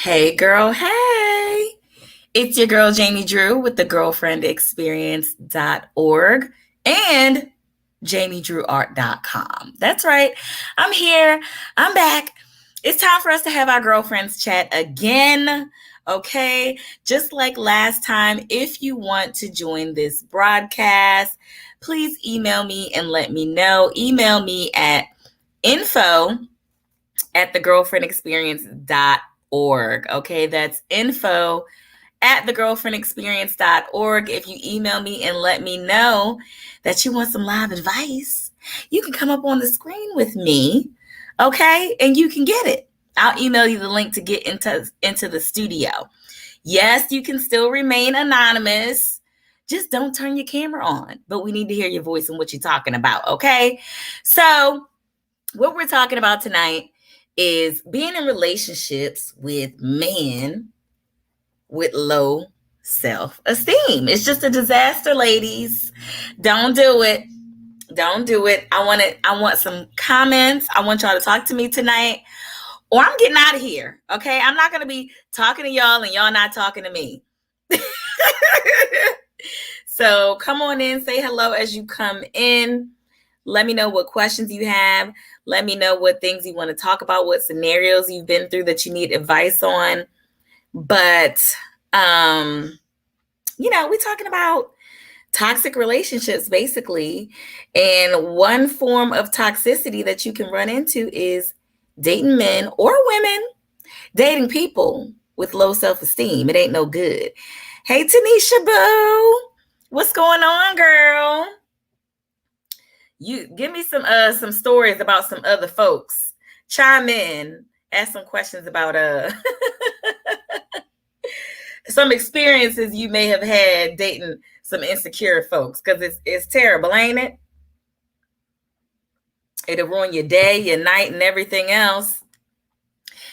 Hey girl, hey. It's your girl Jamie Drew with the girlfriendexperience.org and jamiedrewart.com. That's right. I'm here. I'm back. It's time for us to have our girlfriends chat again. Okay. Just like last time, if you want to join this broadcast, please email me and let me know. Email me at info@thegirlfriendexperience.org. Okay, that's info@thegirlfriendexperience.org. If you email me and let me know that you want some live advice, you can come up on the screen with me, okay, and you can get it. I'll email you the link to get into the studio. Yes, you can still remain anonymous. Just don't turn your camera on, but we need to hear your voice and what you're talking about, okay? So what we're talking about tonight is being in relationships with men with low self-esteem. It's just a disaster, ladies. Don't do it. Don't do it. I want some comments. I want y'all to talk to me tonight, or I'm getting out of here. Okay? I'm not gonna be talking to y'all and y'all not talking to me. So come on in, say hello as you come in. Let me know what questions you have. Let me know what things you want to talk about, what scenarios you've been through that you need advice on. But we're talking about toxic relationships basically. And one form of toxicity that you can run into is dating men or women, dating people with low self-esteem. It ain't no good. Hey, Tanisha Boo, what's going on, girl? You give me some stories about some other folks. Chime in, ask some questions about some experiences you may have had dating some insecure folks, because it's terrible, ain't it? It'll ruin your day, your night, and everything else.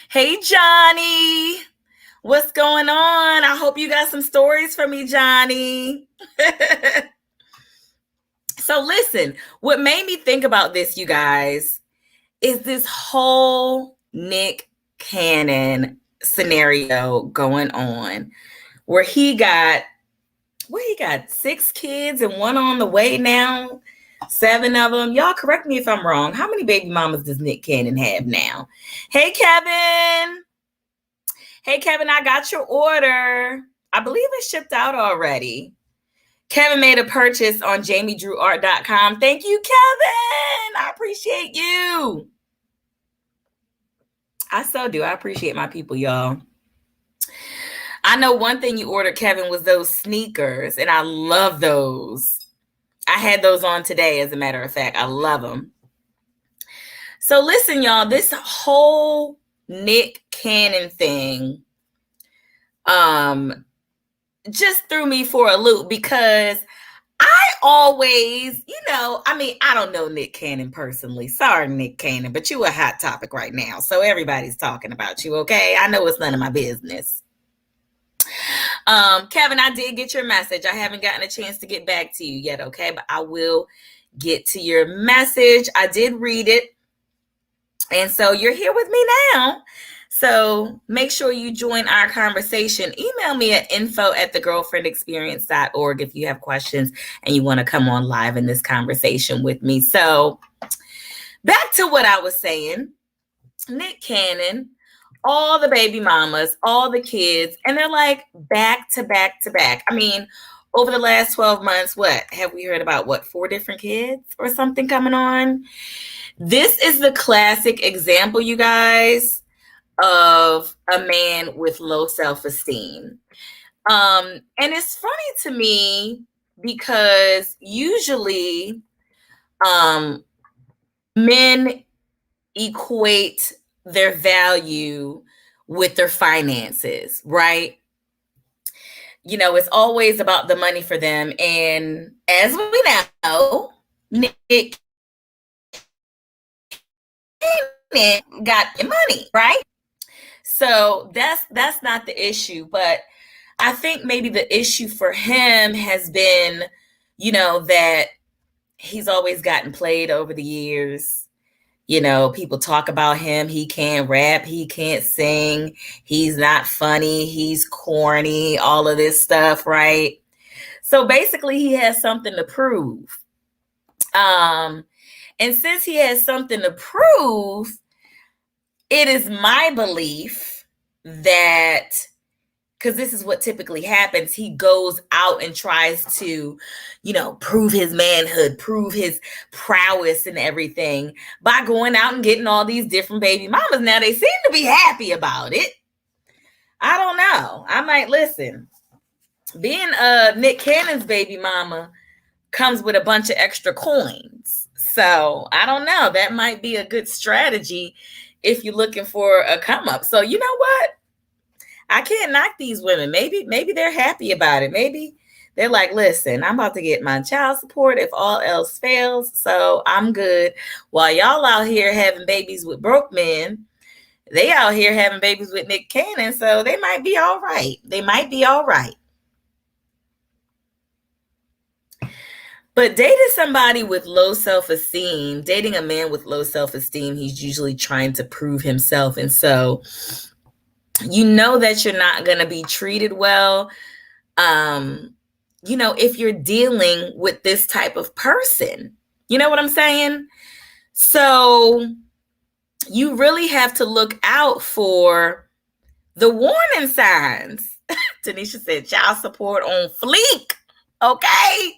Hey, Johnny, what's going on? I hope you got some stories for me, Johnny. So listen, what made me think about this, you guys, is this whole Nick Cannon scenario going on where he got 6 kids and one on the way now, 7 of them. Y'all correct me if I'm wrong. How many baby mamas does Nick Cannon have now? Hey, Kevin. Hey, Kevin, I got your order. I believe it shipped out already. Kevin made a purchase on jamiedrewart.com. Thank you, Kevin. I appreciate you. I so do. I appreciate my people, y'all. I know one thing you ordered, Kevin, was those sneakers, and I love those. I had those on today, as a matter of fact. I love them. So listen, y'all, this whole Nick Cannon thing just threw me for a loop, because I always, I don't know Nick Cannon personally. Sorry, Nick Cannon, but you a hot topic right now. So everybody's talking about you, okay? I know it's none of my business. Kevin, I did get your message. I haven't gotten a chance to get back to you yet, okay? But I will get to your message. I did read it. And so you're here with me now. So make sure you join our conversation. Email me at info@thegirlfriendexperience.org if you have questions and you want to come on live in this conversation with me. So back to what I was saying. Nick Cannon, all the baby mamas, all the kids, and they're like back to back to back. I mean, over the last 12 months, what have we heard about? 4 different kids or something coming on? This is the classic example, you guys, of a man with low self-esteem. And it's funny to me because usually men equate their value with their finances, right? It's always about the money for them. And as we know, Nick got money, right? So that's not the issue. But I think maybe the issue for him has been, that he's always gotten played over the years. People talk about him. He can't rap. He can't sing. He's not funny. He's corny, all of this stuff, right? So basically, he has something to prove. And since he has something to prove, it is my belief that, because this is what typically happens, he goes out and tries to, prove his manhood, prove his prowess and everything by going out and getting all these different baby mamas. Now, they seem to be happy about it. I don't know. I might listen. Being Nick Cannon's baby mama comes with a bunch of extra coins. So I don't know. That might be a good strategy if you're looking for a come up. So you know what? I can't knock these women. Maybe they're happy about it. Maybe they're like, listen, I'm about to get my child support if all else fails. So I'm good. While y'all out here having babies with broke men, they out here having babies with Nick Cannon. So they might be all right. They might be all right. But dating somebody with low self-esteem, dating a man with low self-esteem, he's usually trying to prove himself. And so you know that you're not going to be treated well, if you're dealing with this type of person. You know what I'm saying? So you really have to look out for the warning signs. Tanisha said child support on fleek. Okay.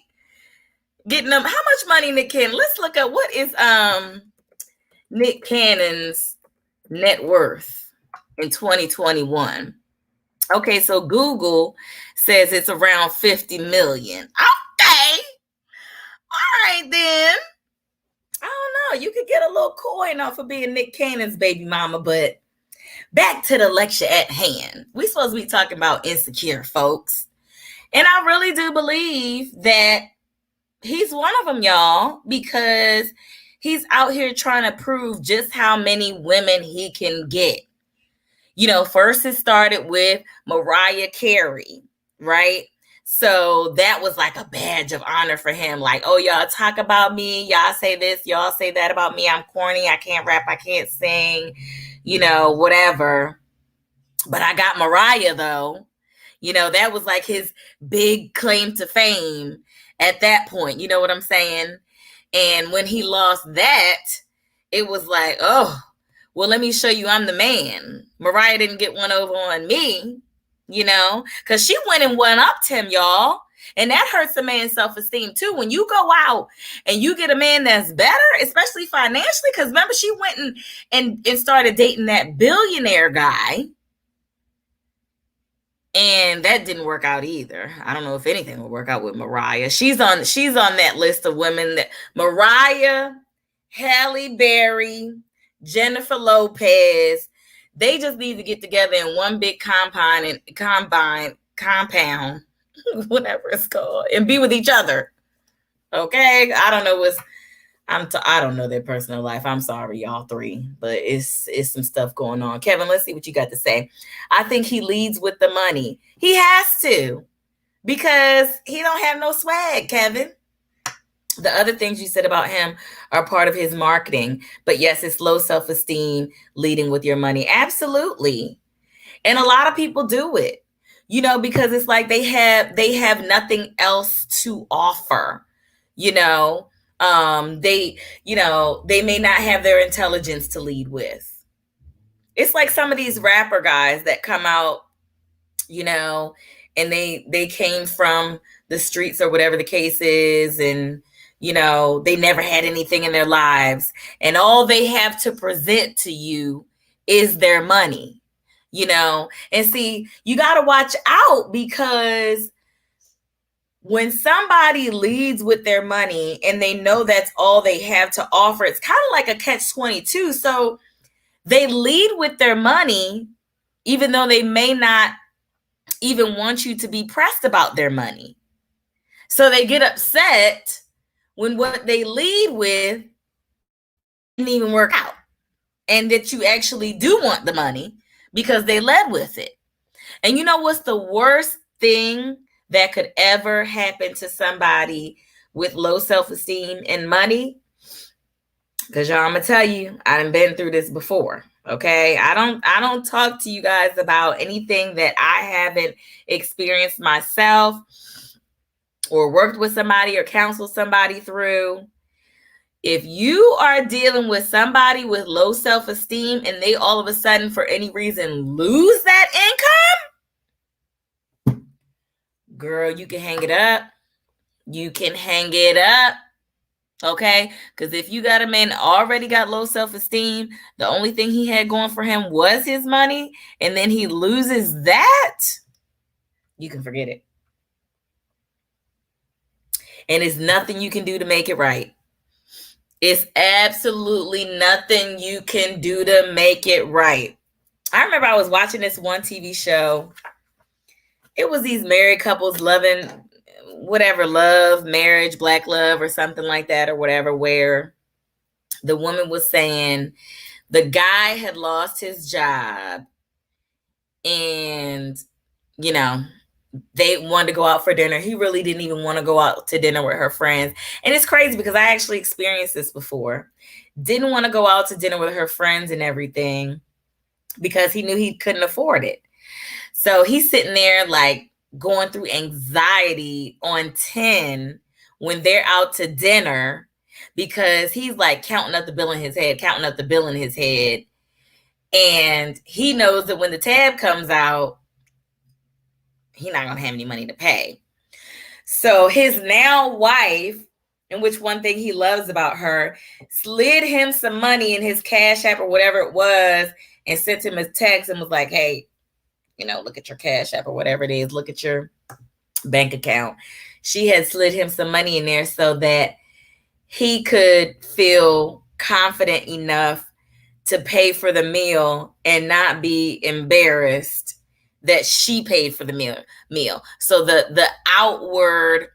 Getting them. How much money Nick Cannon? Let's look at what is Nick Cannon's net worth in 2021. Okay, so Google says it's around 50 million. Okay. All right then. I don't know. You could get a little coin off of being Nick Cannon's baby mama, but back to the lecture at hand. We're supposed to be talking about insecure folks. And I really do believe that he's one of them, y'all, because he's out here trying to prove just how many women he can get. First it started with Mariah Carey, right? So that was like a badge of honor for him. Like, oh, y'all talk about me. Y'all say this. Y'all say that about me. I'm corny. I can't rap. I can't sing, whatever. But I got Mariah, though. That was like his big claim to fame at that point. You know what I'm saying? And when he lost that, it was like, oh, well, let me show you I'm the man. Mariah didn't get one over on me, because she went and went up to him, y'all. And that hurts a man's self-esteem too. When you go out and you get a man that's better, especially financially, because remember, she went and started dating that billionaire guy. And that didn't work out either. I don't know if anything will work out with Mariah. She's on that list of women that Mariah, Halle Berry, Jennifer Lopez, they just need to get together in one big compound, whatever it's called, and be with each other. Okay? I don't know I don't know their personal life. I'm sorry, y'all three, but it's some stuff going on. Kevin, let's see what you got to say. I think he leads with the money. He has to, because he don't have no swag, Kevin. The other things you said about him are part of his marketing. But yes, it's low self-esteem, leading with your money. Absolutely. And a lot of people do it, because it's like they have nothing else to offer, they may not have their intelligence to lead with. It's like some of these rapper guys that come out, and they came from the streets or whatever the case is, and they never had anything in their lives, and all they have to present to you is their money, and see, you got to watch out, because when somebody leads with their money and they know that's all they have to offer, it's kind of like a catch-22. So they lead with their money, even though they may not even want you to be pressed about their money. So they get upset when what they lead with didn't even work out, and that you actually do want the money because they led with it. And you know what's the worst thing that could ever happen to somebody with low self-esteem and money? Because y'all, I'm gonna tell you, I done been through this before. Okay. I don't talk to you guys about anything that I haven't experienced myself or worked with somebody or counseled somebody through. If you are dealing with somebody with low self-esteem and they all of a sudden, for any reason, lose that income, girl, you can hang it up. You can hang it up. Okay? Because if you got a man that already got low self-esteem, the only thing he had going for him was his money, and then he loses that, you can forget it. And it's nothing you can do to make it right. It's absolutely nothing you can do to make it right. I remember I was watching this one TV show. It was these married couples loving whatever, love, marriage, black love, or something like that, or whatever, where the woman was saying the guy had lost his job and, you know, they wanted to go out for dinner. He really didn't even want to go out to dinner with her friends. And it's crazy because I actually experienced this before. Didn't want to go out to dinner with her friends and everything because he knew he couldn't afford it. So he's sitting there like going through anxiety on 10 when they're out to dinner because he's like counting up the bill in his head. And he knows that when the tab comes out, he's not going to have any money to pay. So his now wife, in which one thing he loves about her, slid him some money in his Cash App or whatever it was and sent him a text and was like, hey, look at your Cash App or whatever it is. Look at your bank account. She had slid him some money in there so that he could feel confident enough to pay for the meal and not be embarrassed that she paid for the meal. So the outward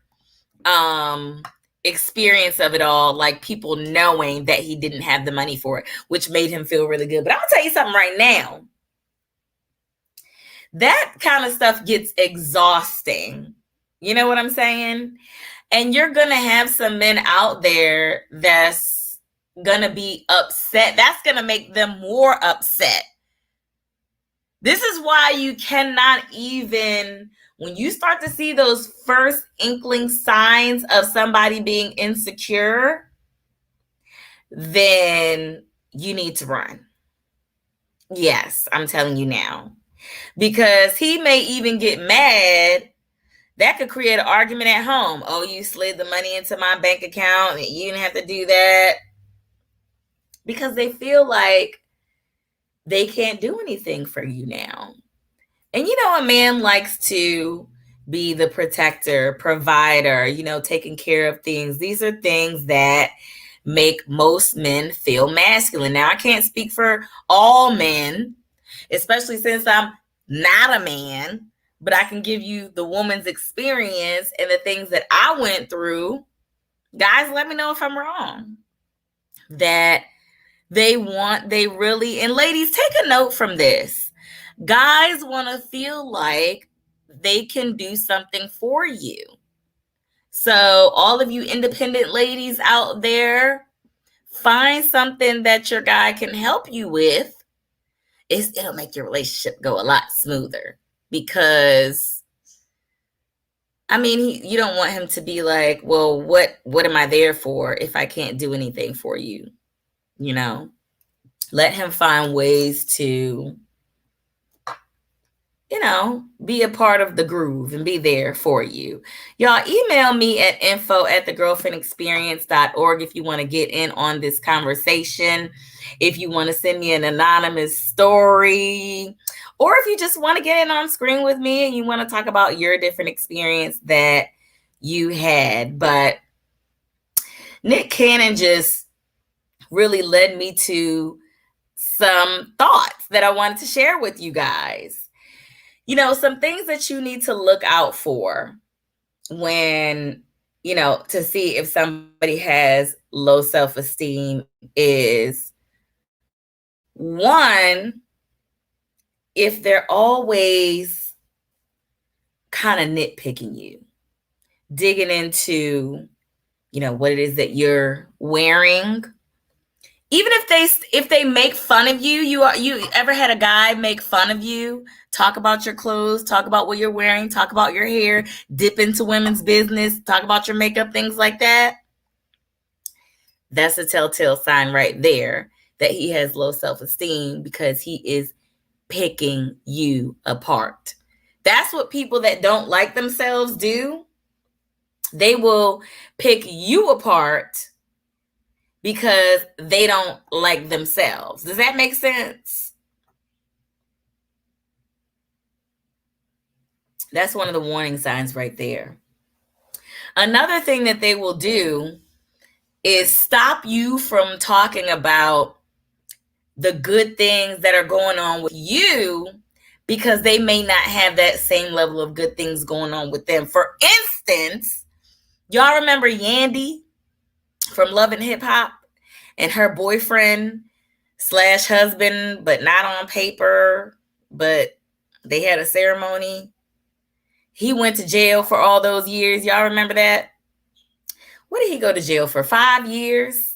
experience of it all, like people knowing that he didn't have the money for it, which made him feel really good. But I'm gonna tell you something right now. That kind of stuff gets exhausting. You know what I'm saying? And you're going to have some men out there that's going to be upset. That's going to make them more upset. This is why you cannot even, when you start to see those first inkling signs of somebody being insecure, then you need to run. Yes, I'm telling you now. Because he may even get mad. That could create an argument at home. Oh, you slid the money into my bank account. You didn't have to do that. Because they feel like they can't do anything for you now. And a man likes to be the protector, provider, taking care of things. These are things that make most men feel masculine. Now, I can't speak for all men, especially since I'm not a man, but I can give you the woman's experience and the things that I went through. Guys, let me know if I'm wrong. That they really, and ladies, take a note from this. Guys want to feel like they can do something for you. So all of you independent ladies out there, find something that your guy can help you with. It'll make your relationship go a lot smoother. Because you don't want him to be like, well, what am I there for if I can't do anything for you? Let him find ways to, be a part of the groove and be there for you. Y'all email me at info@thegirlfriendexperience.org if you want to get in on this conversation. If you want to send me an anonymous story, or if you just want to get in on screen with me and you want to talk about your different experience that you had. But Nick Cannon just really led me to some thoughts that I wanted to share with you guys. Some things that you need to look out for when, to see if somebody has low self-esteem is, one, if they're always kind of nitpicking you, digging into, what it is that you're wearing, Even if they make fun of you, you ever had a guy make fun of you, talk about your clothes, talk about what you're wearing, talk about your hair, dip into women's business, talk about your makeup, things like that? That's a telltale sign right there that he has low self-esteem, because he is picking you apart. That's what people that don't like themselves do. They will pick you apart because they don't like themselves. Does that make sense? That's one of the warning signs right there. Another thing that they will do is stop you from talking about the good things that are going on with you, because they may not have that same level of good things going on with them. For instance, y'all remember Yandy from Love and Hip Hop and her boyfriend slash husband, but not on paper, but they had a ceremony. He went to jail for all those years. Y'all remember that? What did he go to jail for? 5 years?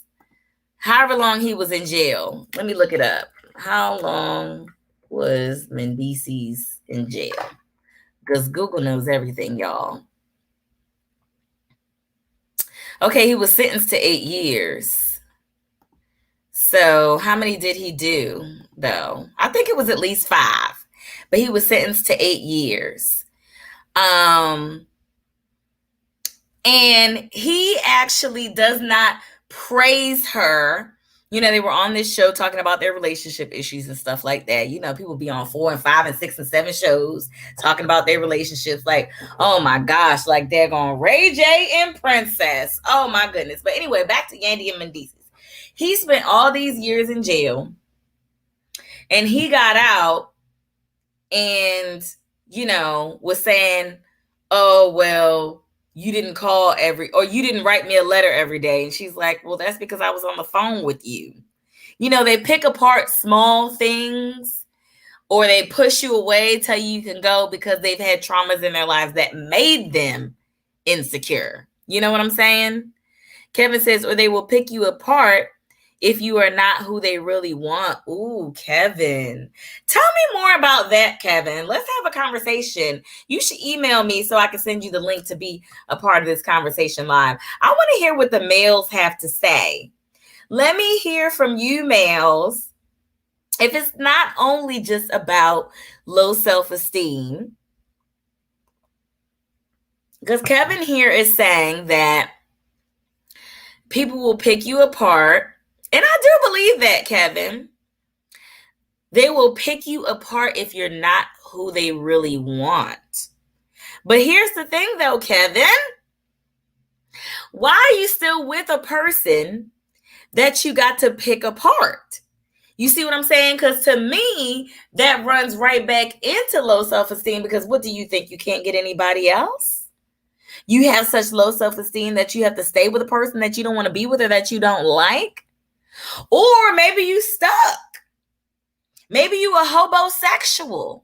However long he was in jail. Let me look it up. How long was Mendices in jail? Because Google knows everything, y'all. Okay, he was sentenced to 8 years. So how many did he do, though? I think it was at least 5. But he was sentenced to 8 years. And he actually does not praise her. You know, they were on this show talking about their relationship issues and stuff like that. You know, people be on 4 and 5 and 6 and 7 shows talking about their relationships. Like, oh my gosh, like they're going Ray J and Princess. Oh my goodness. But anyway, back to Yandy and Mendices. He spent all these years in jail, and he got out and, you know, was saying, oh, well, you didn't call or you didn't write me a letter every day. And she's like, well, that's because I was on the phone with you. You know, they pick apart small things, or they push you away, tell you can go because they've had traumas in their lives that made them insecure. You know what I'm saying? Kevin says, or they will pick you apart if you are not who they really want. Ooh, Kevin. Tell me more about that, Kevin. Let's have a conversation. You should email me so I can send you the link to be a part of this conversation live. I want to hear what the males have to say. Let me hear from you, males. If it's not only just about low self-esteem, because Kevin here is saying that people will pick you apart. And I do believe that, Kevin. They will pick you apart if you're not who they really want. But here's the thing, though, Kevin. Why are you still with a person that you got to pick apart? You see what I'm saying? Because to me, that runs right back into low self-esteem, because what do you think? You can't get anybody else? You have such low self-esteem that you have to stay with a person that you don't want to be with or that you don't like? Or maybe you stuck. Maybe you a hobosexual.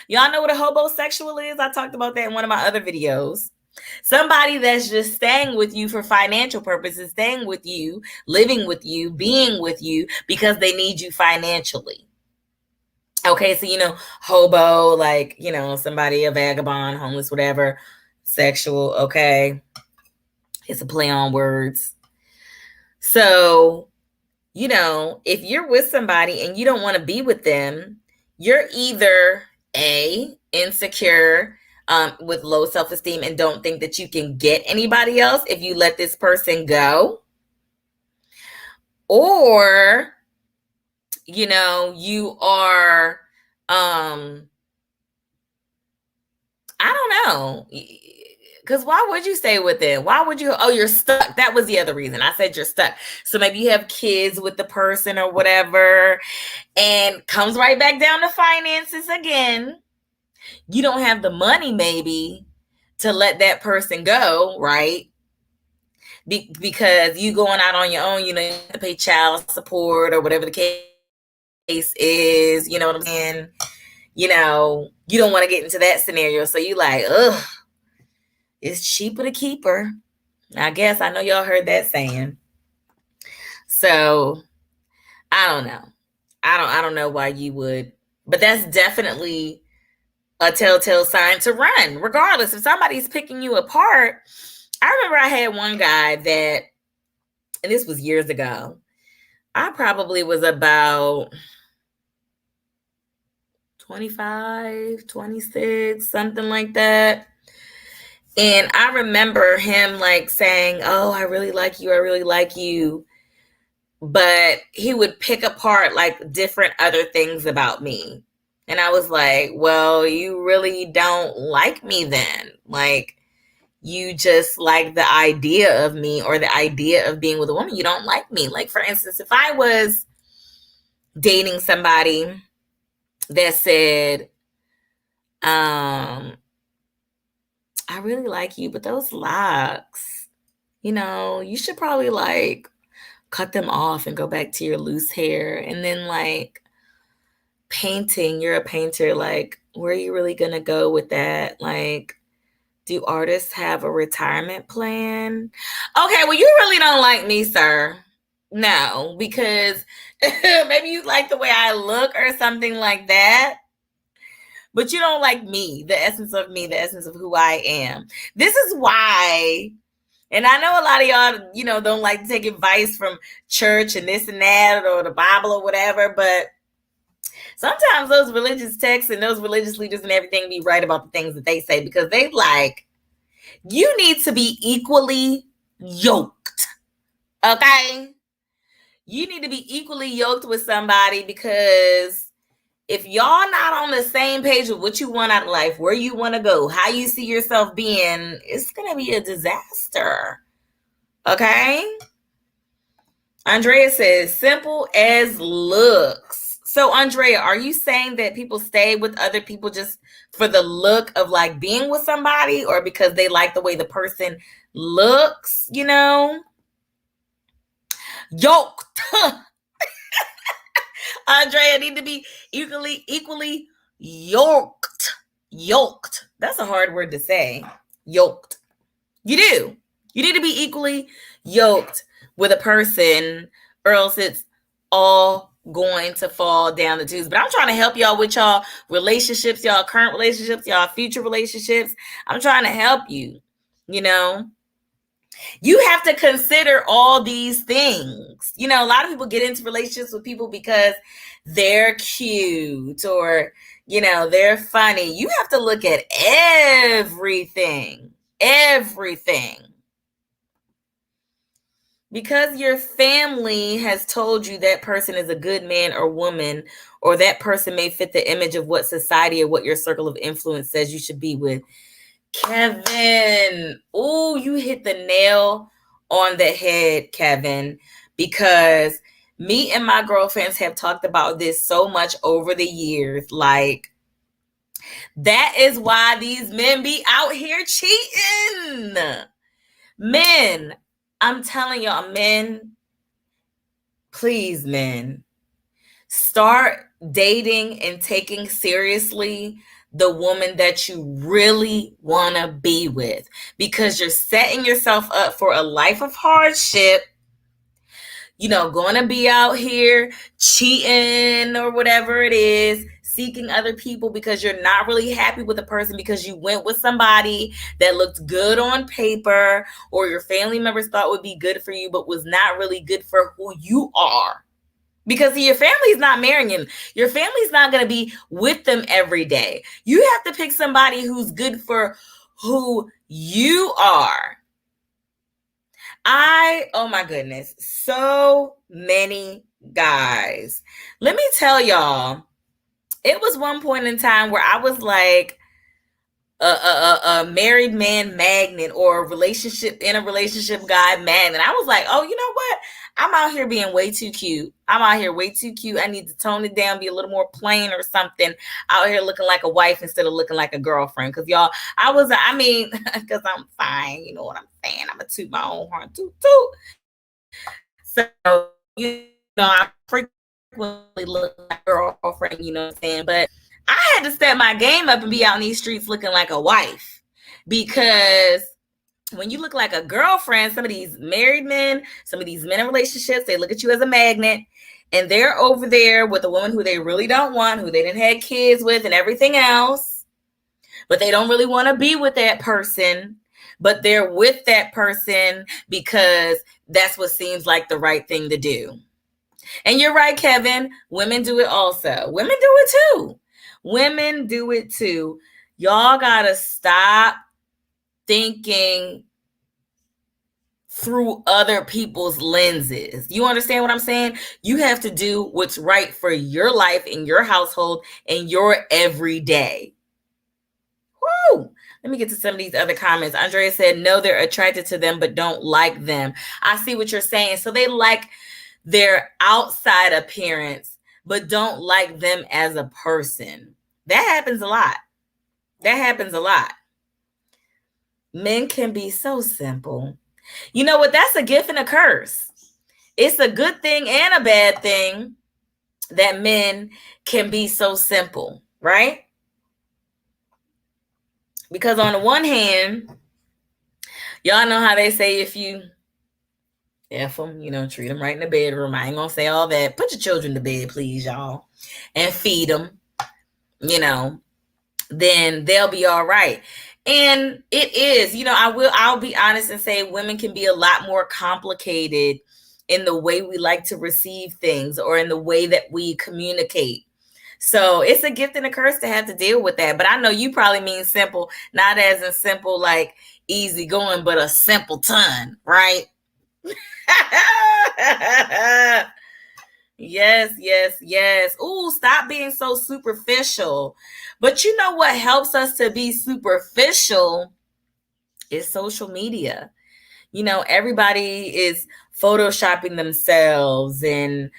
Y'all know what a hobosexual is? I talked about that in one of my other videos. Somebody that's just staying with you for financial purposes, staying with you, living with you, being with you because they need you financially. Okay, so, you know, hobo, like, you know, somebody, a vagabond, homeless, whatever, sexual, okay. It's a play on words. So, you know, if you're with somebody and you don't want to be with them, you're either insecure, with low self-esteem and don't think that you can get anybody else if you let this person go, or, you know, you are, I don't know. Because why would you stay with it? Why would you? Oh, you're stuck. That was the other reason. I said you're stuck. So maybe you have kids with the person or whatever, and comes right back down to finances again. You don't have the money maybe to let that person go, right? Because you going out on your own, you know, you have to pay child support or whatever the case is. You know what I'm saying? You know, you don't want to get into that scenario. So you like, ugh. It's cheaper to keep her. I guess I know y'all heard that saying. So I don't know. I don't know why you would, but that's definitely a telltale sign to run. Regardless, if somebody's picking you apart, I remember I had one guy that, and this was years ago. I probably was about 25, 26, something like that. And I remember him like saying, "Oh, I really like you. I really like you." But he would pick apart like different other things about me. And I was like, "Well, you really don't like me then. Like, you just like the idea of me or the idea of being with a woman. You don't like me." Like, for instance, if I was dating somebody that said, "I really like you, but those locks, you should probably like cut them off and go back to your loose hair." And then like painting, you're a painter, like where are you really gonna go with that? Like, do artists have a retirement plan? Okay, well, you really don't like me, sir. No, because maybe you like the way I look or something like that, but you don't like me, the essence of me, the essence of who I am. This is why, and I know a lot of y'all, don't like to take advice from church and this and that or the Bible or whatever, but sometimes those religious texts and those religious leaders and everything be right about the things that they say, because they like, you need to be equally yoked. Okay? You need to be equally yoked with somebody, because if y'all not on the same page with what you want out of life, where you want to go, how you see yourself being, it's going to be a disaster. Okay? Andrea says, simple as looks. So, Andrea, are you saying that people stay with other people just for the look of like being with somebody, or because they like the way the person looks, Yoked. Andrea need to be equally yoked. Yoked. That's a hard word to say. Yoked. You do. You need to be equally yoked with a person, or else it's all going to fall down the tubes. But I'm trying to help y'all with y'all relationships, y'all current relationships, y'all future relationships. I'm trying to help you. You have to consider all these things. A lot of people get into relationships with people because they're cute or, they're funny. You have to look at everything. Everything. Because your family has told you that person is a good man or woman, or that person may fit the image of what society or what your circle of influence says you should be with. Kevin, oh, you hit the nail on the head, Kevin, because me and my girlfriends have talked about this so much over the years. Like, that is why these men be out here cheating. Men, I'm telling y'all, men, please, men, start dating and taking seriously the woman that you really want to be with, because you're setting yourself up for a life of hardship. Going to be out here cheating or whatever it is, seeking other people because you're not really happy with a person, because you went with somebody that looked good on paper, or your family members thought would be good for you, but was not really good for who you are. Because your family's not marrying him. Your family's not going to be with them every day. You have to pick somebody who's good for who you are. Oh my goodness, so many guys. Let me tell y'all, it was one point in time where I was like a married man magnet, or a relationship guy magnet. I was like, oh, you know what? I'm out here being way too cute. I'm out here way too cute. I need to tone it down, be a little more plain or something. Out here looking like a wife instead of looking like a girlfriend. Because y'all, because I'm fine. You know what I'm saying? I'm going to toot my own horn. Toot, toot. So, I frequently look like a girlfriend, you know what I'm saying? But I had to step my game up and be out in these streets looking like a wife, because when you look like a girlfriend, some of these married men, some of these men in relationships, they look at you as a magnet. and they're over there with a woman who they really don't want, who they didn't have kids with and everything else, but they don't really want to be with that person, but they're with that person because that's what seems like the right thing to do. And you're right, Kevin. Women do it also. Women do it too. Women do it too. Y'all gotta stop thinking through other people's lenses. You understand what I'm saying? You have to do what's right for your life and your household and your everyday. Woo! Let me get to some of these other comments. Andrea said, no, they're attracted to them, but don't like them. I see what you're saying. So they like their outside appearance, but don't like them as a person. That happens a lot. That happens a lot. Men can be so simple. You know what? That's a gift and a curse. It's a good thing and a bad thing that men can be so simple, right? Because on the one hand, y'all know how they say if you F them, treat them right in the bedroom. I ain't gonna say all that. Put your children to bed, please, y'all, and feed them, then they'll be all right. And it is, I'll be honest and say women can be a lot more complicated in the way we like to receive things or in the way that we communicate. So it's a gift and a curse to have to deal with that. But I know you probably mean simple, not as in simple like easy going, but a simpleton, right? Yes. Ooh, stop being so superficial. But you know what helps us to be superficial is social media. Everybody is photoshopping themselves and,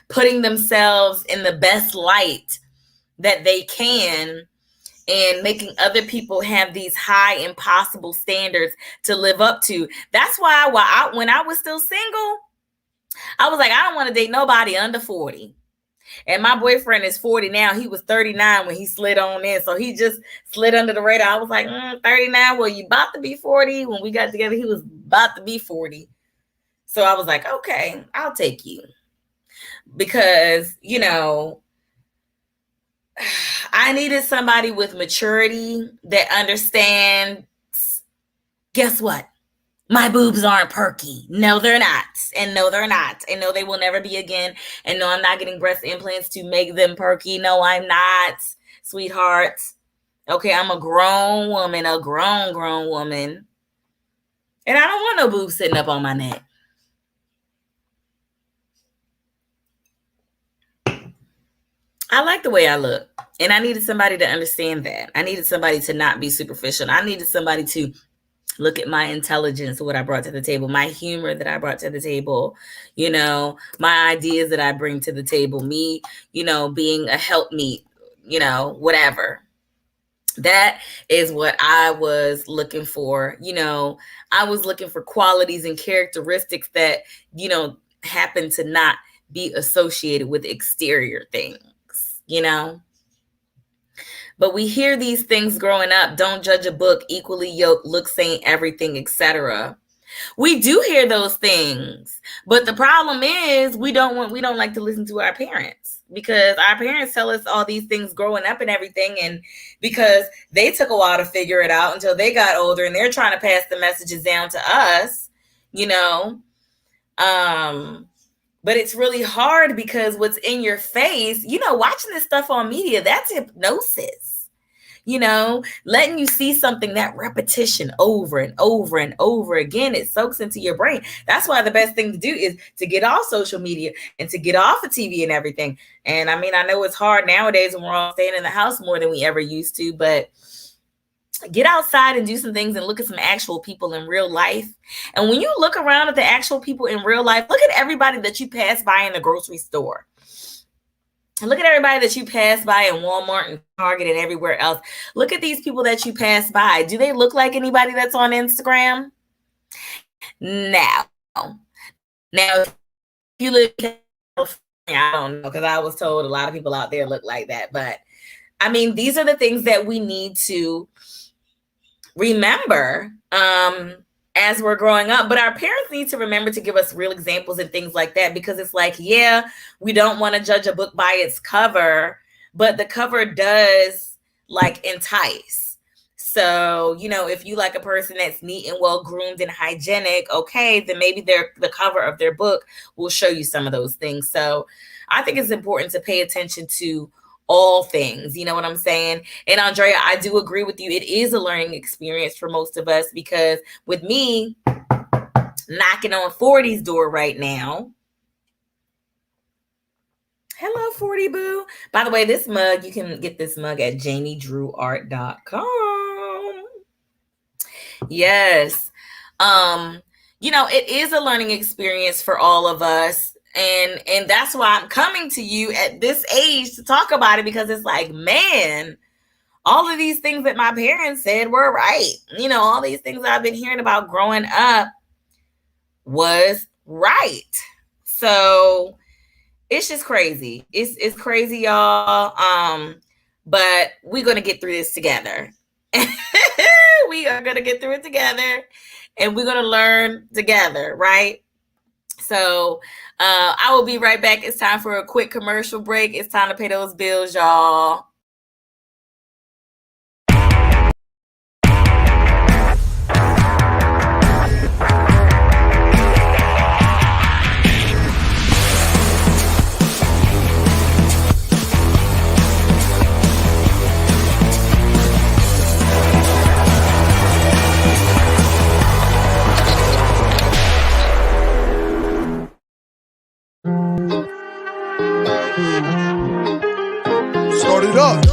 putting themselves in the best light that they can and making other people have these high impossible standards to live up to. That's why when I was still single, I was like, I don't want to date nobody under 40. And my boyfriend is 40 now. He was 39 when he slid on in. So he just slid under the radar. I was like, 39. Well, you about to be 40. When we got together, he was about to be 40. So I was like, okay, I'll take you. Because, I needed somebody with maturity that understands, guess what? My boobs aren't perky. No, they're not. And no, they're not. And no, they will never be again. And no, I'm not getting breast implants to make them perky. No, I'm not, sweetheart. Okay, I'm a grown woman, a grown woman. And I don't want no boobs sitting up on my neck. I like the way I look. And I needed somebody to understand that. I needed somebody to not be superficial. I needed somebody to look at my intelligence, what I brought to the table, my humor that I brought to the table, my ideas that I bring to the table, me, being a helpmeet, whatever. That is what I was looking for. I was looking for qualities and characteristics that, happen to not be associated with exterior things, But we hear these things growing up. Don't judge a book, equally yoked, looks ain't everything, etc. We do hear those things, but the problem is we don't like to listen to our parents because our parents tell us all these things growing up and everything, and because they took a while to figure it out until they got older and they're trying to pass the messages down to us, But it's really hard because what's in your face, watching this stuff on media, that's hypnosis. Letting you see something, that repetition over and over and over again, it soaks into your brain. That's why the best thing to do is to get off social media and to get off of TV and everything. And I mean, I know it's hard nowadays when we're all staying in the house more than we ever used to, but get outside and do some things and look at some actual people in real life. And when you look around at the actual people in real life, look at everybody that you pass by in the grocery store. And look at everybody that you pass by in Walmart and Target and everywhere else. Look at these people that you pass by. Do they look like anybody that's on Instagram? Now, if you live in California, I don't know, because I was told a lot of people out there look like that. But I mean, these are the things that we need to remember as we're growing up. But our parents need to remember to give us real examples and things like that, because it's like, yeah, we don't want to judge a book by its cover, but the cover does like entice. So, you know, if you like a person that's neat and well groomed and hygienic, okay, then maybe the cover of their book will show you some of those things. So I think it's important to pay attention to all things, you know what I'm saying? And Andrea, I do agree with you. It is a learning experience for most of us, because with me knocking on 40's door right now. Hello, 40 Boo. By the way, this mug, you can get this mug at jamiedrewart.com. Yes. You know, it is a learning experience for all of us. And that's why I'm coming to you at this age to talk about it, because it's like, man, all of these things that my parents said were right. You know, all these things I've been hearing about growing up was right. So it's just crazy. It's crazy, y'all. But we're gonna get through this together. We are gonna get through it together, and we're gonna learn together, right? So I will be right back. It's time for a quick commercial break. It's time to pay those bills, y'all. Start it up.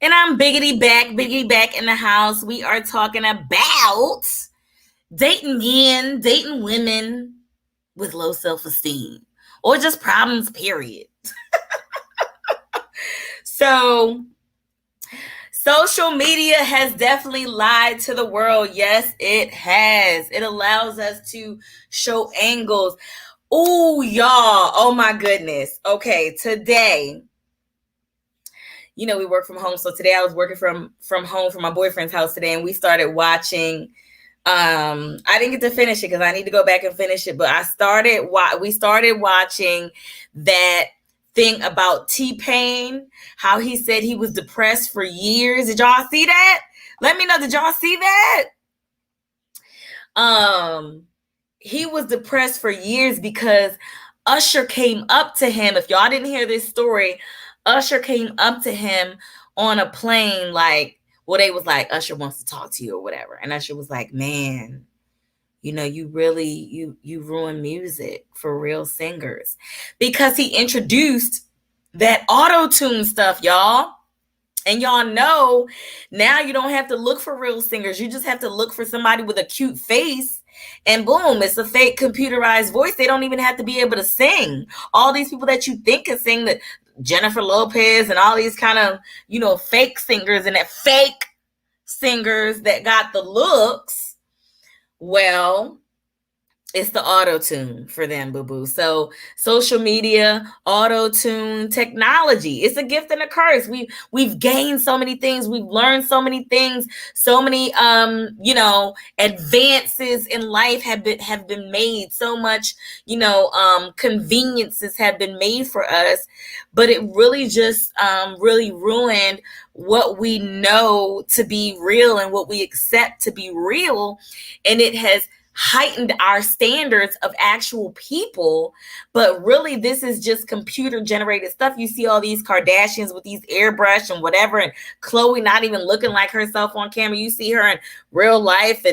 And I'm biggity back in the house. We are talking about dating men, dating women with low self-esteem, or just problems, period. So social media has definitely lied to the world. Yes, it has. It allows us to show angles. Oh, y'all. Oh, my goodness. Okay, today, you know, we work from home. So today I was working from home from my boyfriend's house today, and we started watching. I didn't get to finish it because I need to go back and finish it. But we started watching that thing about TPain, how he said he was depressed for years. Did y'all see that? Let me know. Did y'all see that? He was depressed for years because Usher came up to him. If y'all didn't hear this story, Usher came up to him on a plane, like, well, they was like, Usher wants to talk to you or whatever. And Usher was like, man, you know, you really, you ruin music for real singers, because he introduced that auto-tune stuff, y'all. And y'all know now you don't have to look for real singers. You just have to look for somebody with a cute face, and boom, it's a fake computerized voice. They don't even have to be able to sing. All these people that you think can sing, that Jennifer Lopez and all these kind of, you know, fake singers and that fake singers that got the looks, well, it's the auto-tune for them, boo-boo. So social media, auto-tune, technology, it's a gift and a curse. We've gained so many things. We've learned so many things. So many you know, advances in life have been made. So much, you know, conveniences have been made for us, but it really just really ruined what we know to be real and what we accept to be real. And it has heightened our standards of actual people. But really, this is just computer generated stuff. You see all these Kardashians with these airbrush and whatever, and Khloe not even looking like herself on camera. You see her in real life,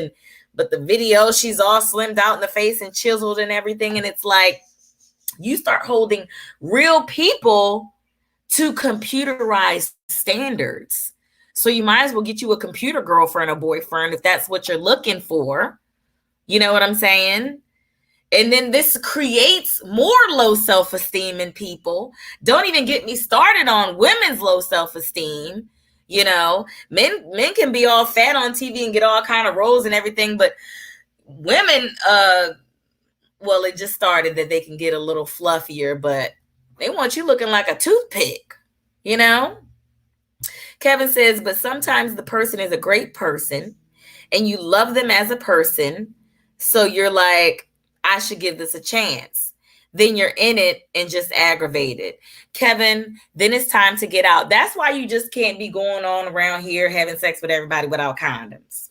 but the video, she's all slimmed out in the face and chiseled and everything. And it's like, you start holding real people to computerized standards. So you might as well get you a computer girlfriend or boyfriend if that's what you're looking for. You know what I'm saying? And then this creates more low self-esteem in people. Don't even get me started on women's low self-esteem. You know, men can be all fat on TV and get all kind of roles and everything, but women, well, it just started that they can get a little fluffier, but they want you looking like a toothpick, you know? Kevin says, but sometimes the person is a great person and you love them as a person. So you're like, I should give this a chance. Then you're in it and just aggravated. Kevin, then it's time to get out. That's why you just can't be going on around here having sex with everybody without condoms.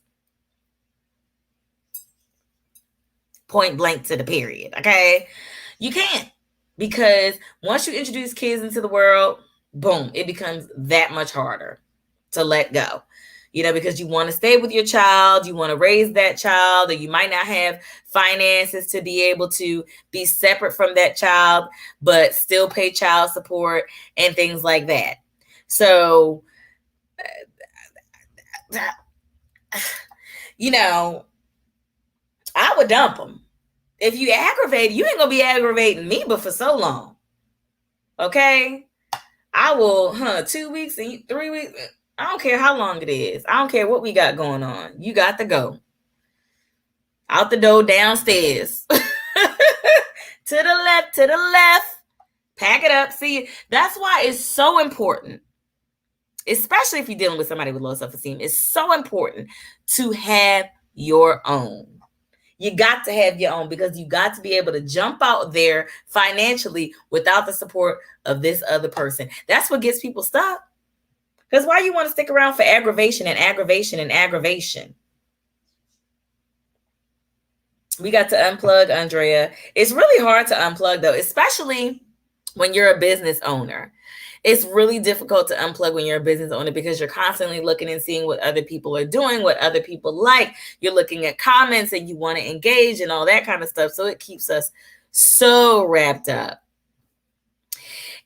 Point blank to the period, okay? You can't, because once you introduce kids into the world, boom, it becomes that much harder to let go. You know, because you want to stay with your child, you want to raise that child, or you might not have finances to be able to be separate from that child, but still pay child support and things like that. So, you know, I would dump them. If you aggravate, you ain't gonna be aggravating me, but for so long. Okay? I will, 2 weeks and 3 weeks. I don't care how long it is. I don't care what we got going on. You got to go. Out the door, downstairs. To the left. Pack it up. See, that's why it's so important, especially if you're dealing with somebody with low self-esteem. It's so important to have your own. You got to have your own, because you got to be able to jump out there financially without the support of this other person. That's what gets people stuck. Because why you want to stick around for aggravation and aggravation and aggravation? We got to unplug, Andrea. It's really hard to unplug, though, especially when you're a business owner. It's really difficult to unplug when you're a business owner, because you're constantly looking and seeing what other people are doing, what other people like. You're looking at comments and you want to engage and all that kind of stuff. So it keeps us so wrapped up.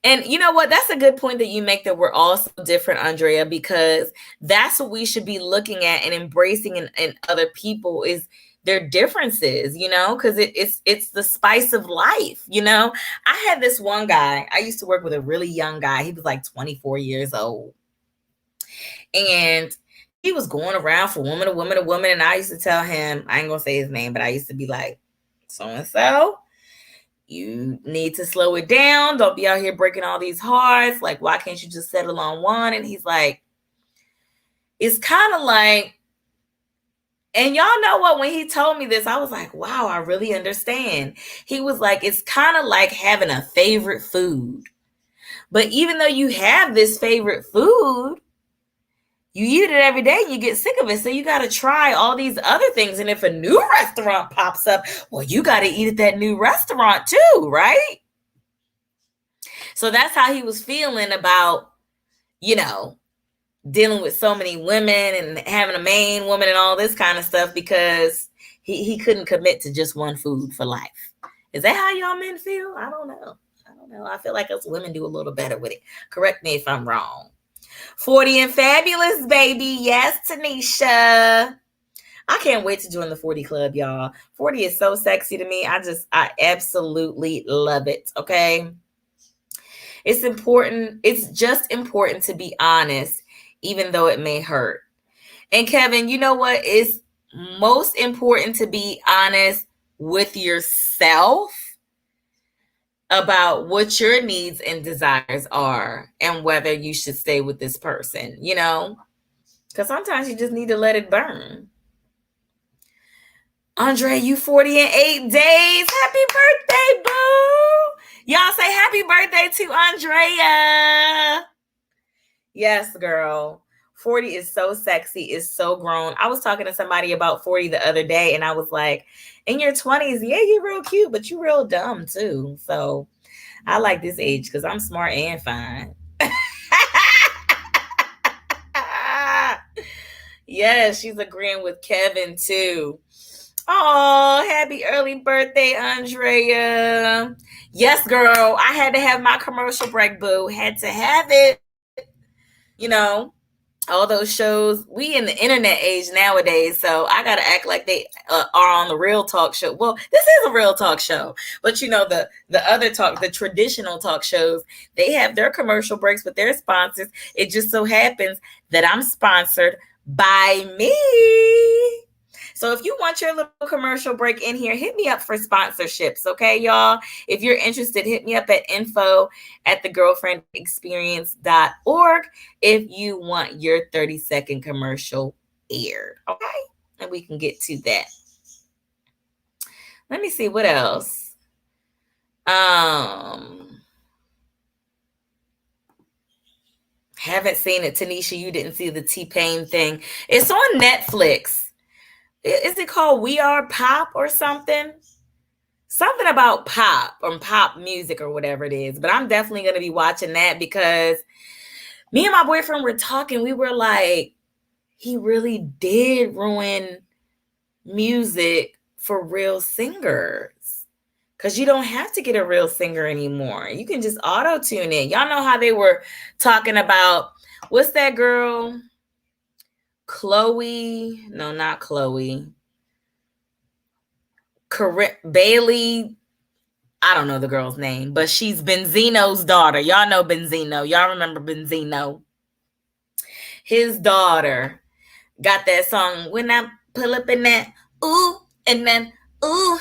And you know what? That's a good point that you make, that we're all so different, Andrea, because that's what we should be looking at and embracing in other people, is their differences, you know, because it's the spice of life, you know. I had this one guy, I used to work with a really young guy. He was like 24 years old. And he was going around from woman to woman to woman. And I used to tell him, I ain't going to say his name, but I used to be like, so-and-so, you need to slow it down. Don't be out here breaking all these hearts. Like, why can't you just settle on one? And he's like, it's kind of like, and y'all know what, when he told me this, I was like, wow, I really understand. He was like, it's kind of like having a favorite food. But even though you have this favorite food, you eat it every day and you get sick of it. So you got to try all these other things. And if a new restaurant pops up, well, you got to eat at that new restaurant too, right? So that's how he was feeling about, you know, dealing with so many women and having a main woman and all this kind of stuff, because he couldn't commit to just one food for life. Is that how y'all men feel? I don't know. I feel like us women do a little better with it. Correct me if I'm wrong. 40 and fabulous, baby. Yes, Tanisha. I can't wait to join the 40 club, y'all. 40 is so sexy to me. I absolutely love it. Okay. It's important. It's just important to be honest, even though it may hurt. And Kevin, you know what? It's most important to be honest with yourself about what your needs and desires are and whether you should stay with this person, you know, because sometimes you just need to let it burn. Andre, you 40 and 8 days. Happy birthday, boo. Y'all say happy birthday to Andrea. Yes, girl. 40 is so sexy. It's so grown. I was talking to somebody about 40 the other day, and I was like, in your 20s, yeah, you're real cute, but you're real dumb too. So I like this age because I'm smart and fine. Yes, she's agreeing with Kevin too. Oh, happy early birthday, Andrea. Yes, girl. I had to have my commercial break, boo. Had to have it. You know, all those shows. We in the internet age nowadays, so I gotta act like they are on the real talk show. Well, this is a real talk show, but the other talk, the traditional talk shows, they have their commercial breaks with their sponsors. It just so happens that I'm sponsored by me. So if you want your little commercial break in here, hit me up for sponsorships, okay, y'all? If you're interested, hit me up at info@thegirlfriendexperience.org if you want your 30-second commercial aired, okay? And we can get to that. Let me see what else. Haven't seen it. Tanisha, you didn't see the TPain thing. It's on Netflix. Is it called We Are Pop or something? Something about pop or pop music or whatever it is. But I'm definitely going to be watching that because me and my boyfriend were talking. We were like, he really did ruin music for real singers. Because you don't have to get a real singer anymore. You can just auto-tune it. Y'all know how they were talking about, what's that girl? Chloe. No, not Chloe. Bailey. I don't know the girl's name, but she's Benzino's daughter. Y'all know Benzino. Y'all remember Benzino. His daughter got that song, when I pull up in that, ooh, and then, ooh,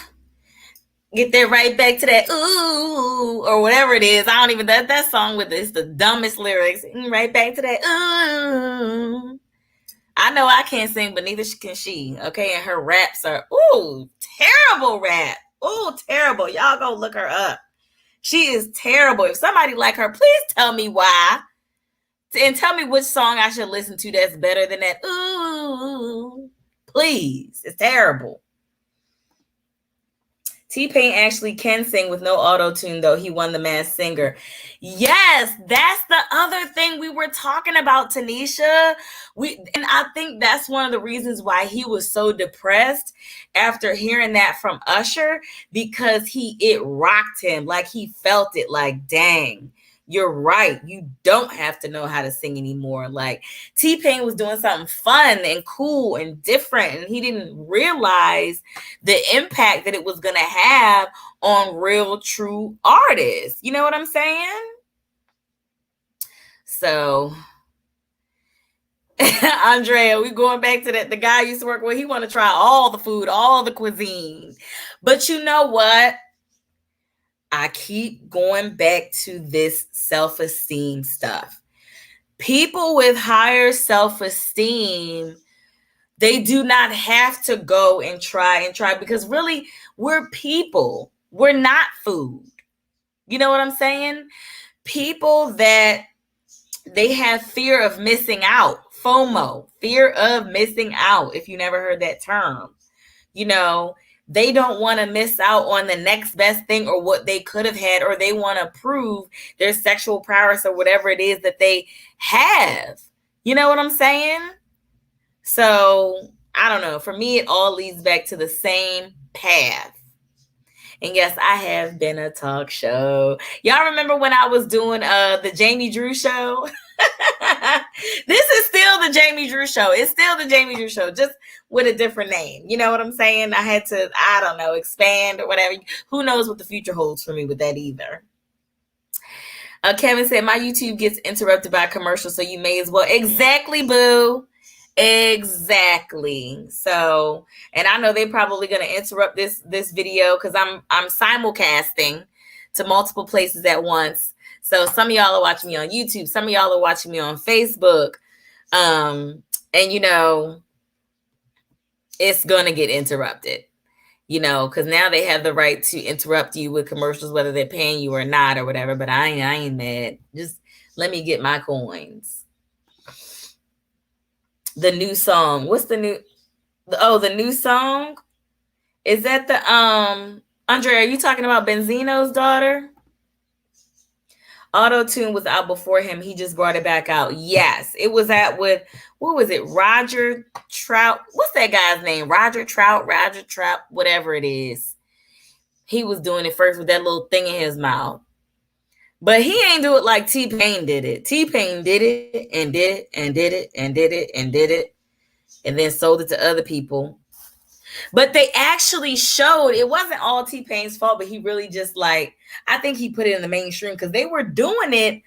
get that right back to that, ooh, or whatever it is. I don't even, that song with this, the dumbest lyrics, right back to that, ooh. I know I can't sing, but neither can she, okay? And her raps are, ooh, terrible rap. Ooh, terrible. Y'all go look her up. She is terrible. If somebody like her, please tell me why. And tell me which song I should listen to that's better than that. Ooh, please. It's terrible. TPain actually can sing with no auto-tune, though. He won the Masked Singer. Yes, that's the other thing we were talking about, Tanisha. And I think that's one of the reasons why he was so depressed after hearing that from Usher, because it rocked him. Like, he felt it, like, dang, you're right. You don't have to know how to sing anymore. Like, TPain was doing something fun and cool and different, and he didn't realize the impact that it was going to have on real, true artists. You know what I'm saying? So, Andrea, we going back to that. The guy I used to work with, he want to try all the food, all the cuisine. But you know what? I keep going back to this self-esteem stuff. People with higher self-esteem, they do not have to go and try because really we're people. We're not food. You know what I'm saying? People that they have fear of missing out, FOMO, fear of missing out, if you never heard that term. They don't want to miss out on the next best thing or what they could have had, or they want to prove their sexual prowess or whatever it is that they have. You know what I'm saying? So, I don't know. For me, it all leads back to the same path. And yes, I have been a talk show. Y'all remember when I was doing the Jamie Drew show? This is still the Jamie Drew show. It's still the Jamie Drew show, just with a different name. You know what I'm saying? I had to, I don't know, expand or whatever. Who knows what the future holds for me with that either. Kevin said, my YouTube gets interrupted by commercials, so you may as well. Exactly, boo. Exactly. So, and I know they're probably going to interrupt this video because I'm simulcasting to multiple places at once. So some of y'all are watching me on YouTube. Some of y'all are watching me on Facebook. And it's going to get interrupted, because now they have the right to interrupt you with commercials, whether they're paying you or not or whatever. But I ain't mad. Just let me get my coins. The new song. What's the new? The new song? Is that the Andrea, are you talking about Benzino's daughter? Auto-tune was out before him. He just brought it back out. Yes, it was out with, what was it? Roger Trout. What's that guy's name? Roger Trout, whatever it is. He was doing it first with that little thing in his mouth. But he ain't do it like TPain did it. TPain did it and did it and did it and did it and did it and then sold it to other people. But they actually showed it wasn't all TPain's fault, but he really just like, I think he put it in the mainstream because they were doing it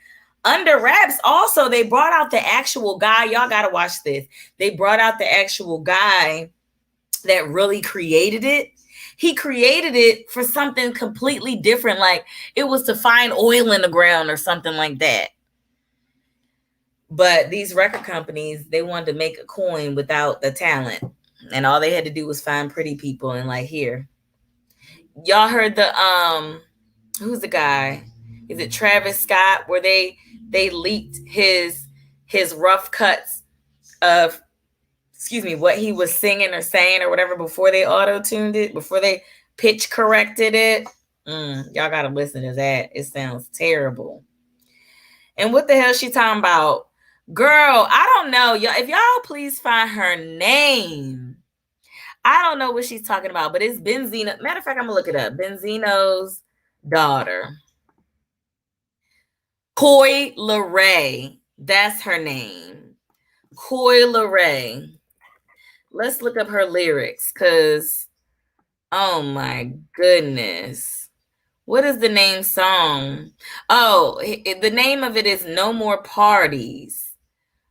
under wraps. Also, they brought out the actual guy. Y'all got to watch this. They brought out the actual guy that really created it. He created it for something completely different. Like it was to find oil in the ground or something like that. But these record companies, they wanted to make a coin without the talent. And all they had to do was find pretty people and like, here. Y'all heard the who's the guy? Is it Travis Scott where they leaked his rough cuts of what he was singing or saying or whatever before they auto-tuned it, before they pitch corrected it. Y'all gotta listen to that. It sounds terrible. And what the hell she talking about? Girl, I don't know. Y'all, if y'all please find her name. I don't know what she's talking about, but it's Benzino. Matter of fact, I'm gonna look it up. Benzino's daughter. Coi Leray. That's her name. Coi Leray. Let's look up her lyrics because, oh my goodness. What is the name song? Oh, the name of it is No More Parties.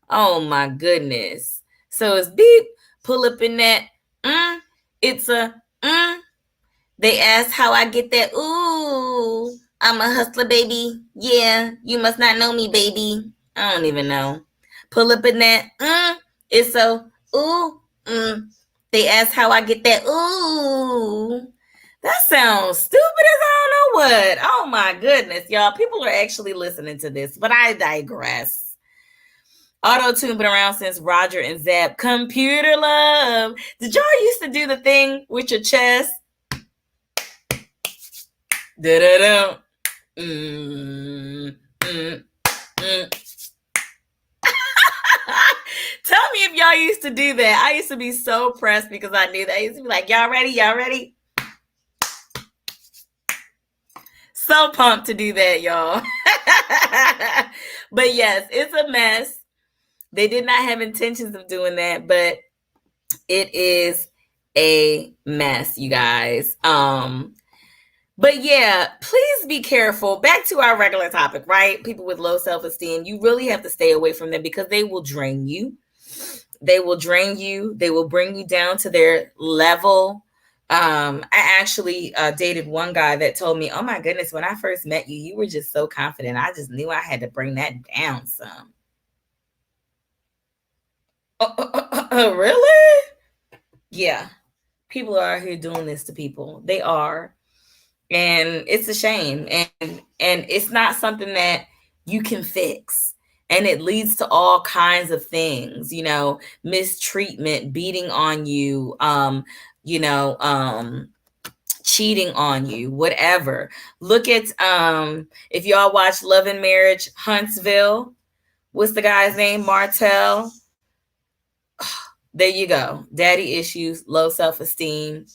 Oh my goodness. So it's beep, pull up in that, it's a, They ask how I get that, ooh, I'm a hustler, baby. Yeah, you must not know me, baby. I don't even know. Pull up in that, it's so, ooh, They ask how I get that, ooh. That sounds stupid as I don't know what. Oh my goodness, y'all. People are actually listening to this, but I digress. Auto-tune been around since Roger and Zap. Computer love. Did y'all used to do the thing with your chest? Da-da-da. Tell me if y'all used to do that. I used to be so pressed because I knew that. I used to be like, y'all ready? Y'all ready? So pumped to do that, y'all. But yes, it's a mess. They did not have intentions of doing that, but it is a mess, you guys. But yeah, please be careful. Back to our regular topic, right? People with low self-esteem, you really have to stay away from them because they will drain you. They will drain you. They will bring you down to their level. I actually dated one guy that told me, oh my goodness, when I first met you, you were just so confident. I just knew I had to bring that down some. Really? Yeah. People are out here doing this to people. They are. And it's a shame. And it's not something that you can fix. And it leads to all kinds of things, mistreatment, beating on you, cheating on you, whatever. Look at if y'all watch Love and Marriage Huntsville, what's the guy's name? Martell. There you go. Daddy issues, low self-esteem,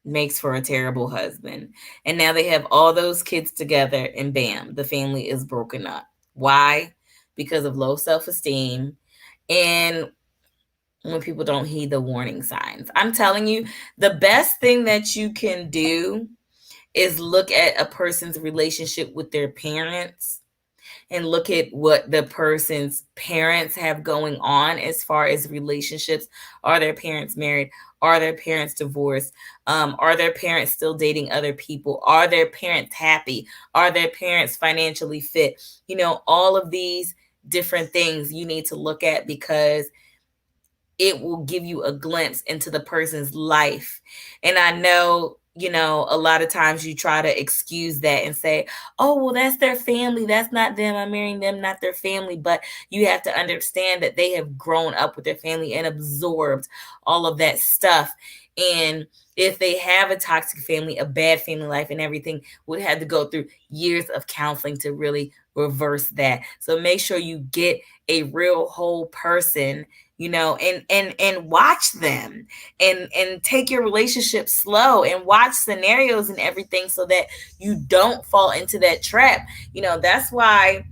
makes for a terrible husband. And now they have all those kids together and bam, the family is broken up. Why? Because of low self-esteem and when people don't heed the warning signs. I'm telling you, the best thing that you can do is look at a person's relationship with their parents and look at what the person's parents have going on as far as relationships. Are their parents married? Are their parents divorced? Are their parents still dating other people? Are their parents happy? Are their parents financially fit? All of these different things you need to look at because it will give you a glimpse into the person's life. And I know, a lot of times you try to excuse that and say, oh, well, that's their family. That's not them. I'm marrying them, not their family. But you have to understand that they have grown up with their family and absorbed all of that stuff. And if they have a toxic family, a bad family life and everything, would have to go through years of counseling to really reverse that. So make sure you get a real whole person and watch them and take your relationship slow and watch scenarios and everything so that you don't fall into that trap. That's why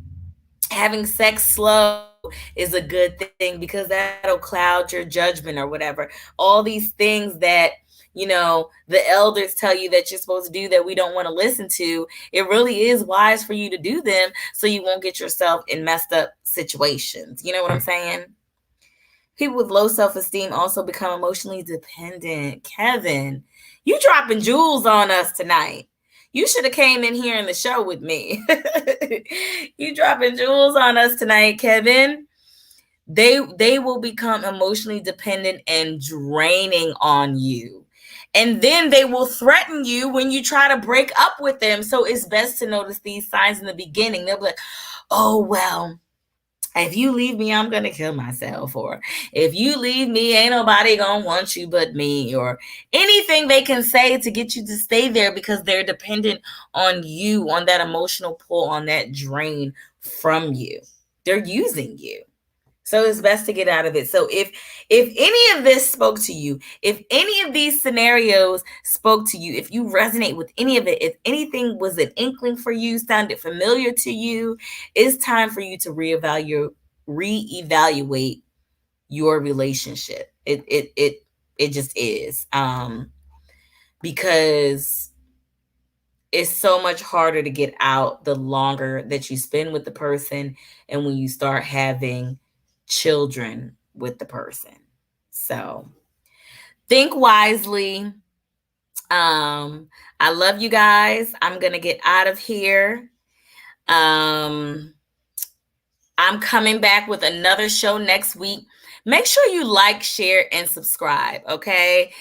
having sex slow is a good thing, because that'll cloud your judgment or whatever. All these things that the elders tell you that you're supposed to do that we don't want to listen to, it really is wise for you to do them so you won't get yourself in messed up situations. You know what I'm saying? People with low self-esteem also become emotionally dependent. Kevin, you dropping jewels on us tonight. You should have came in here in the show with me. You dropping jewels on us tonight, Kevin. They will become emotionally dependent and draining on you. And then they will threaten you when you try to break up with them. So it's best to notice these signs in the beginning. They'll be like, oh, well, if you leave me, I'm going to kill myself. Or if you leave me, ain't nobody going to want you but me. Or anything they can say to get you to stay there, because they're dependent on you, on that emotional pull, on that drain from you. They're using you. So it's best to get out of it. So if any of this spoke to you, if any of these scenarios spoke to you, if you resonate with any of it, if anything was an inkling for you, sounded familiar to you, it's time for you to reevaluate your relationship. It just is. Because it's so much harder to get out the longer that you spend with the person and when you start having children with the person. So think wisely. I love you guys. I'm going to get out of here. I'm coming back with another show next week. Make sure you like, share, and subscribe, okay?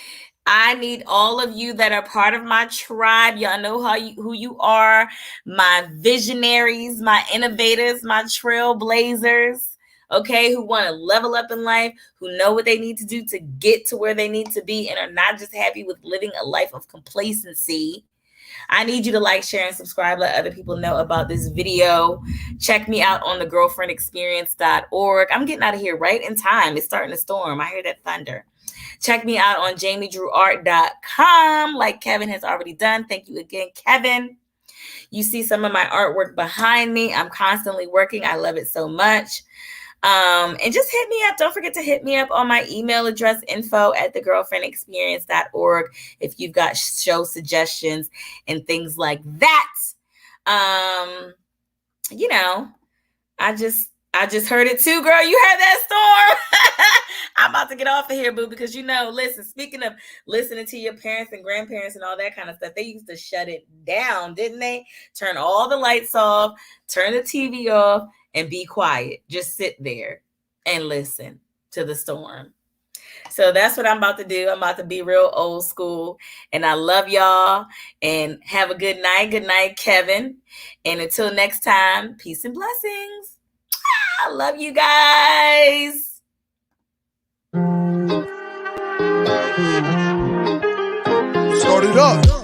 I need all of you that are part of my tribe. Y'all know who you are. My visionaries, my innovators, my trailblazers, okay, who want to level up in life, who know what they need to do to get to where they need to be and are not just happy with living a life of complacency. I need you to like, share, and subscribe. Let other people know about this video. Check me out on thegirlfriendexperience.org. I'm getting out of here right in time. It's starting to storm. I hear that thunder. Check me out on jamiedrewart.com, like Kevin has already done. Thank you again, Kevin. You see some of my artwork behind me. I'm constantly working. I love it so much. And just hit me up. Don't forget to hit me up on my email address, info@thegirlfriendexperience.org, if you've got show suggestions and things like that. I just heard it too, girl. You heard that storm? I'm about to get off of here, boo, because listen, speaking of listening to your parents and grandparents and all that kind of stuff, they used to shut it down, didn't they? Turn all the lights off, turn the TV off, and be quiet. Just sit there and listen to the storm. So that's what I'm about to do. I'm about to be real old school. And I love y'all. And have a good night. Good night, Kevin. And until next time, peace and blessings. I love you guys. Start it up.